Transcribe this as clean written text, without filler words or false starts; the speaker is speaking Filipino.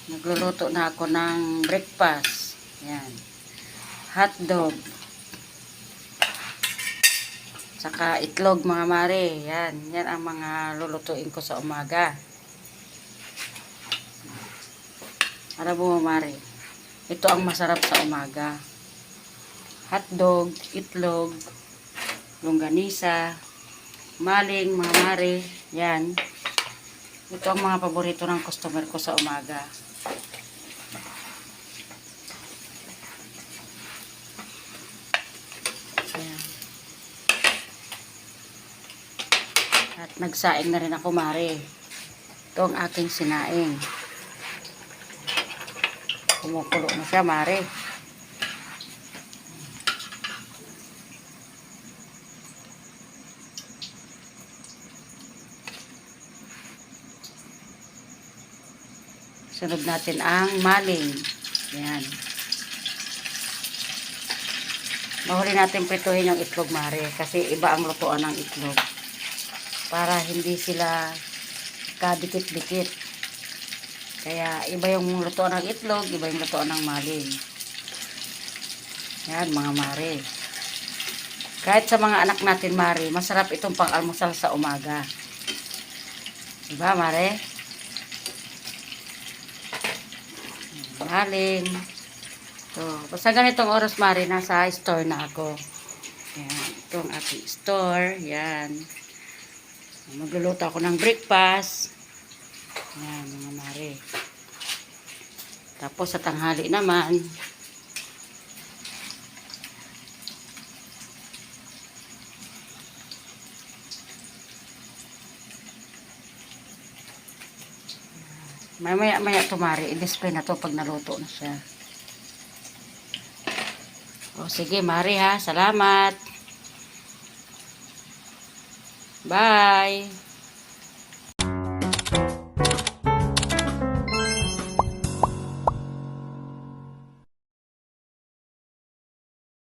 Nagluluto na ako ng breakfast. Yan. Hotdog. Saka itlog mga mare. Yan. Yan ang mga lulutuin ko sa umaga. Para mo mare. Ito ang masarap sa umaga. Hotdog, itlog, longganisa, maling mga mare. Yan. Ito ang mga paborito ng customer ko sa umaga. Yan. At nagsaing na rin ako mare. Ito ang aking sinaing. Kumukulo na siya mare. Sunod natin ang maling. Yan. Mahuli natin prituhin yung itlog mare. Kasi iba ang lutuan ng itlog. Para hindi sila kadikit-dikit. Kaya iba yung lutuan ng itlog, iba yung lutuan ng maling. Yan mga mare. Kahit sa mga anak natin mare, masarap itong pang-almusal sa umaga. Diba mare? Maling. So, basta ganitong oras mare, nasa store na ako. Yan, itong ating store. Yan. Magluluto ako ng breakfast. Yan, mga mare. Tapos sa tanghali naman, maya tumari, i-display na to pag naluto na siya. O sige mare ha, salamat. Bye.